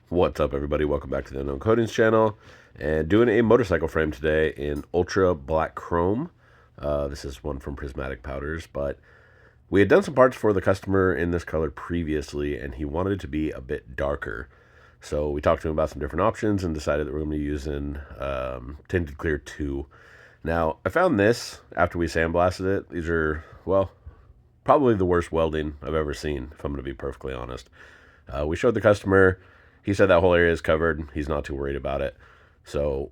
What's up, everybody? Welcome back to the Unknown Coatings channel. And doing a motorcycle frame today in ultra black chrome. This is one from Prismatic Powders, but we had done some parts for the customer in this color previously, and he wanted it to be a bit darker. So we talked to him about some different options and decided that we're going to be using Tinted Clear 2. Now, I found this after we sandblasted it. These are, well, probably the worst welding I've ever seen, if I'm going to be perfectly honest. We showed the customer. He said that whole area is covered. He's not too worried about it. So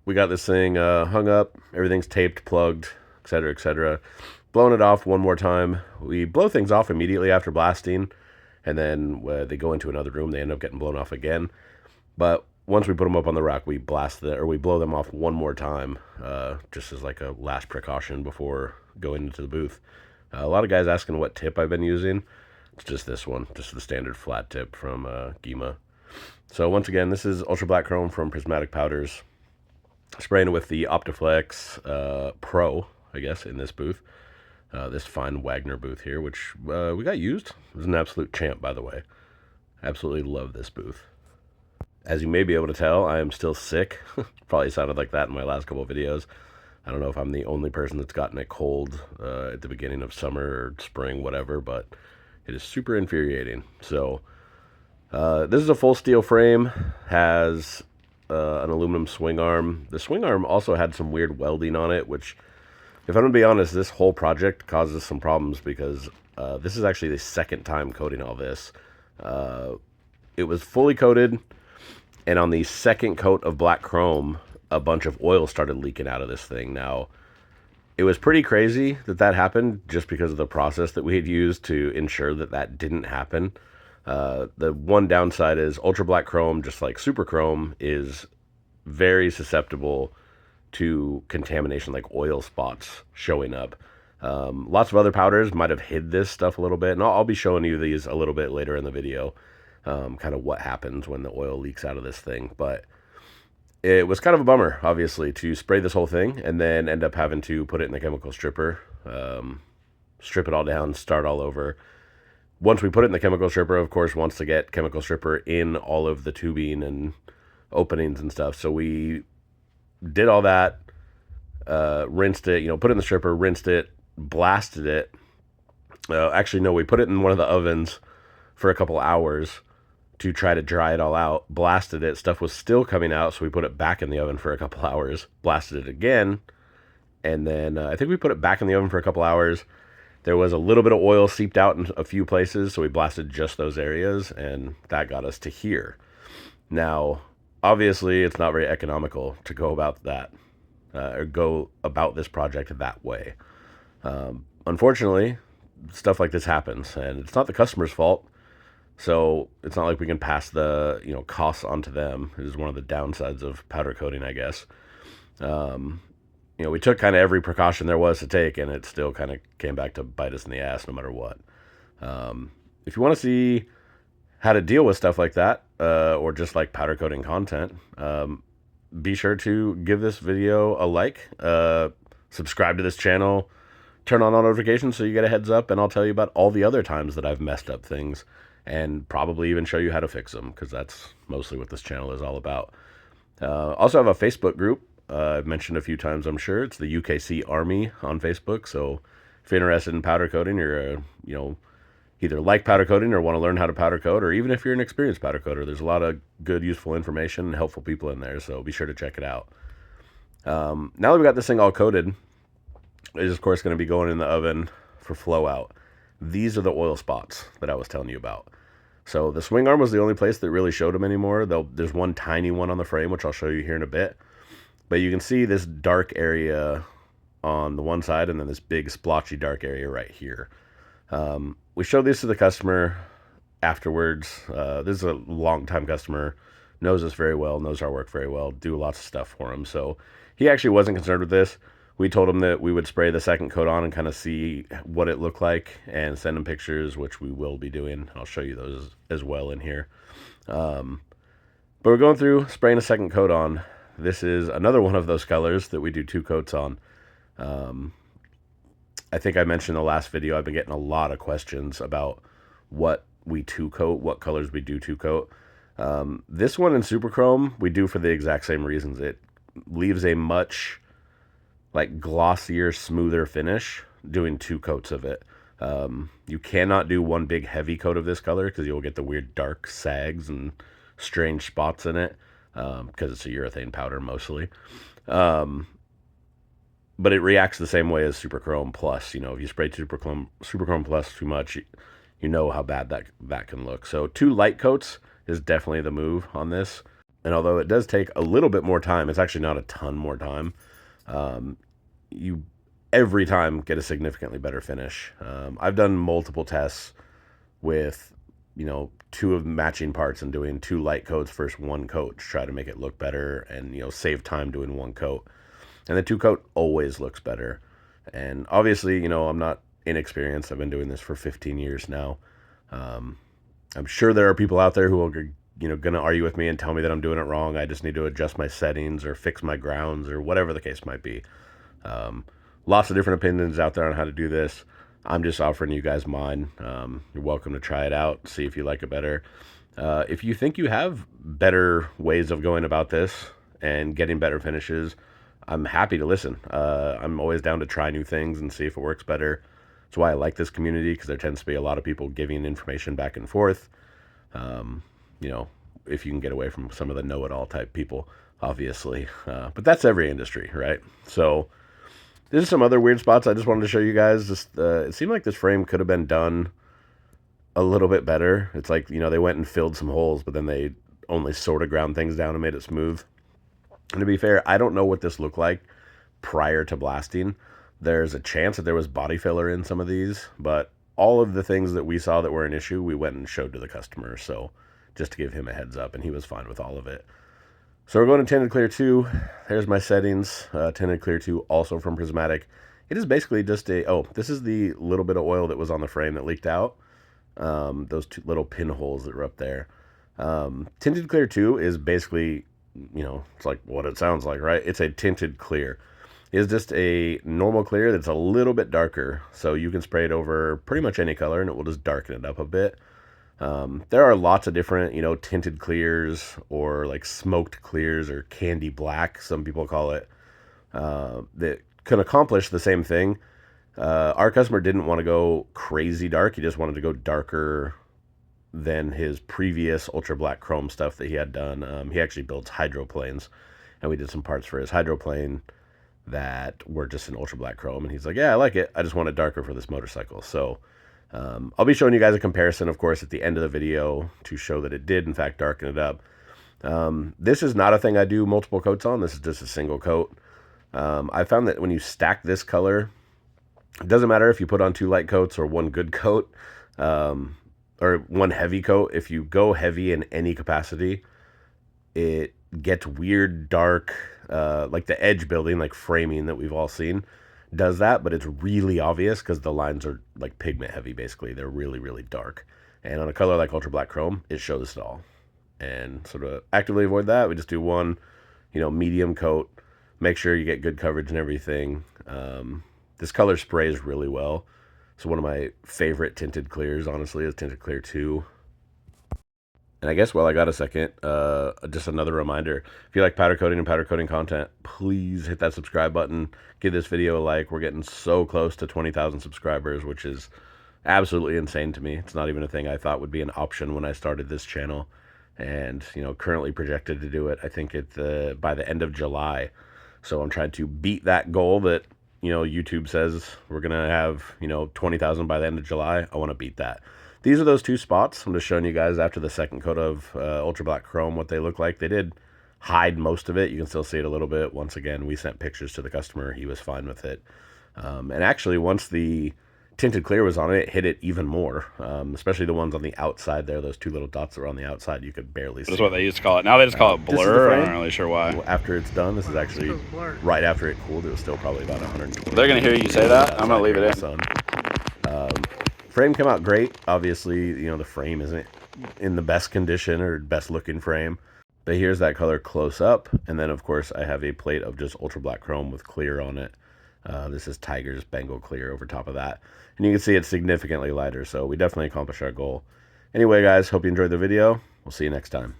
we got this thing hung up. Everything's taped, plugged, etc., etc. Blowing it off one more time. We blow things off immediately after blasting, and then they go into another room. They end up getting blown off again. But once we put them up on the rack, we we blow them off one more time, just as like a last precaution before going into the booth. A lot of guys asking what tip I've been using. It's just this one, just the standard flat tip from Gima. So once again, this is Ultra Black Chrome from Prismatic Powders. Spraying it with the Optiflex Pro, I guess, in this booth. This fine Wagner booth here, which we got used. It was an absolute champ, by the way. Absolutely love this booth. As you may be able to tell, I am still sick. Probably sounded like that in my last couple of videos. I don't know if I'm the only person that's gotten a cold at the beginning of summer or spring, whatever, but it is super infuriating. So this is a full steel frame, has an aluminum swing arm. The swing arm also had some weird welding on it, which, if I'm going to be honest, this whole project causes some problems because this is actually the second time coating all this. It was fully coated, and on the second coat of black chrome, a bunch of oil started leaking out of this thing. Now, it was pretty crazy that that happened just because of the process that we had used to ensure that that didn't happen. The one downside is ultra black chrome, just like super chrome, is very susceptible to contamination, like oil spots showing up. Lots of other powders might have hid this stuff a little bit, and I'll be showing you these a little bit later in the video, kind of what happens when the oil leaks out of this thing. But it was kind of a bummer, obviously, to spray this whole thing and then end up having to put it in the chemical stripper, strip it all down, start all over. Once we put it in the chemical stripper, of course, wants to get chemical stripper in all of the tubing and openings and stuff. So we did all that, rinsed it, put it in the stripper, rinsed it, blasted it. Actually, no, we put it in one of the ovens for a couple hours to try to dry it all out. Blasted it. Stuff was still coming out, so we put it back in the oven for a couple hours. Blasted it again. And then I think we put it back in the oven for a couple hours. There was a little bit of oil seeped out in a few places, so we blasted just those areas, and that got us to here. Now, obviously, it's not very economical to go about that, or go about this project that way. Unfortunately, stuff like this happens, and it's not the customer's fault, so it's not like we can pass the costs onto them. It is one of the downsides of powder coating, I guess. We took kind of every precaution there was to take, and it still kind of came back to bite us in the ass no matter what. If you want to see how to deal with stuff like that, or just like powder coating content, be sure to give this video a like, subscribe to this channel, turn on all notifications so you get a heads up, and I'll tell you about all the other times that I've messed up things, and probably even show you how to fix them, because that's mostly what this channel is all about. Also have a Facebook group. I've mentioned a few times, I'm sure. It's the UKC Army on Facebook. So if you're interested in powder coating, you're either like powder coating or want to learn how to powder coat, or even if you're an experienced powder coater, there's a lot of good, useful information and helpful people in there. So be sure to check it out. Now that we got this thing all coated, it is of course going to be going in the oven for flow out. These are the oil spots that I was telling you about. So the swing arm was the only place that really showed them anymore. There's one tiny one on the frame, which I'll show you here in a bit. But you can see this dark area on the one side, and then this big splotchy dark area right here. We showed this to the customer afterwards. This is a long-time customer, knows us very well, knows our work very well, do lots of stuff for him. So he actually wasn't concerned with this. We told him that we would spray the second coat on and kind of see what it looked like and send him pictures, which we will be doing. I'll show you those as well in here. But we're going through, spraying a second coat on. This is another one of those colors that we do 2 coats on. I think I mentioned in the last video, I've been getting a lot of questions about what we 2 coat, what colors we do 2 coat. This one in Super Chrome, we do for the exact same reasons. It leaves a much like glossier, smoother finish doing 2 coats of it. You cannot do one big heavy coat of this color because you'll get the weird dark sags and strange spots in it because it's a urethane powder mostly. But it reacts the same way as Super Chrome Plus. You know, if you spray Super Chrome Plus too much, you know how bad that can look. So 2 light coats is definitely the move on this. And although it does take a little bit more time, it's actually not a ton more time. You every time get a significantly better finish. I've done multiple tests with, 2 of matching parts and doing 2 light coats versus 1 coat to try to make it look better and, save time doing 1 coat. And the 2 coat always looks better. And obviously, I'm not inexperienced. I've been doing this for 15 years now. I'm sure there are people out there who will, going to argue with me and tell me that I'm doing it wrong. I just need to adjust my settings or fix my grounds or whatever the case might be. Lots of different opinions out there on how to do this. I'm just offering you guys mine. You're welcome to try it out, see if you like it better. If you think you have better ways of going about this and getting better finishes, I'm happy to listen. I'm always down to try new things and see if it works better. That's why I like this community, because there tends to be a lot of people giving information back and forth. If you can get away from some of the know-it-all type people, obviously. But that's every industry, right? So there's some other weird spots I just wanted to show you guys. It seemed like this frame could have been done a little bit better. It's like, they went and filled some holes, but then they only sort of ground things down and made it smooth. And to be fair, I don't know what this looked like prior to blasting. There's a chance that there was body filler in some of these, but all of the things that we saw that were an issue, we went and showed to the customer. So just to give him a heads up, and he was fine with all of it. So we're going to Tinted Clear 2. There's my settings. Tinted Clear 2, also from Prismatic. It is basically just this is the little bit of oil that was on the frame that leaked out. Those 2 little pinholes that were up there. Tinted Clear 2 is basically, it's like what it sounds like, right? It's a tinted clear. It's just a normal clear that's a little bit darker. So you can spray it over pretty much any color and it will just darken it up a bit. There are lots of different, tinted clears or like smoked clears or candy black, some people call it, that can accomplish the same thing. Our customer didn't want to go crazy dark. He just wanted to go darker than his previous ultra black chrome stuff that he had done. He actually builds hydroplanes, and we did some parts for his hydroplane that were just in ultra black chrome, and he's like, yeah, I like it, I just want it darker for this motorcycle. So I'll be showing you guys a comparison, of course, at the end of the video to show that it did in fact darken it up. This is not a thing I do multiple coats on. This is just a single coat. I found that when you stack this color, it doesn't matter if you put on 2 light coats or 1 good coat, or 1 heavy coat. If you go heavy in any capacity, it gets weird dark, like the edge building, like framing that we've all seen does that, but it's really obvious because the lines are like pigment heavy. Basically, they're really, really dark. And on a color like ultra black chrome, it shows it all. And so to actively avoid that, we just do 1, medium coat. Make sure you get good coverage and everything. This color sprays really well. So one of my favorite tinted clears, honestly, is Tinted Clear 2. And I guess while I got a second, just another reminder, if you like powder coating and powder coating content, please hit that subscribe button. Give this video a like. We're getting so close to 20,000 subscribers, which is absolutely insane to me. It's not even a thing I thought would be an option when I started this channel. And, currently projected to do it, I think, by the end of July. So I'm trying to beat that goal that, YouTube says we're going to have, 20,000 by the end of July. I want to beat that. These are those 2 spots. I'm just showing you guys after the second coat of Ultra Black Chrome what they look like. They did hide most of it. You can still see it a little bit. Once again, we sent pictures to the customer. He was fine with it. And actually, once the tinted clear was on it, it hit it even more, especially the ones on the outside there. Those 2 little dots that were on the outside, you could barely see. That's what they used to call it. Now they just call it blur. I'm not really sure why. After it's done, this is actually right after it cooled. It was still probably about 120. They're going to hear you say that. I'm going to leave it in. Sun. Frame came out great. Obviously, the frame isn't in the best condition or best looking frame. But here's that color close up. And then, of course, I have a plate of just ultra black chrome with clear on it. This is Tiger's Bengal Clear over top of that. And you can see it's significantly lighter, so we definitely accomplished our goal. Anyway, guys, hope you enjoyed the video. We'll see you next time.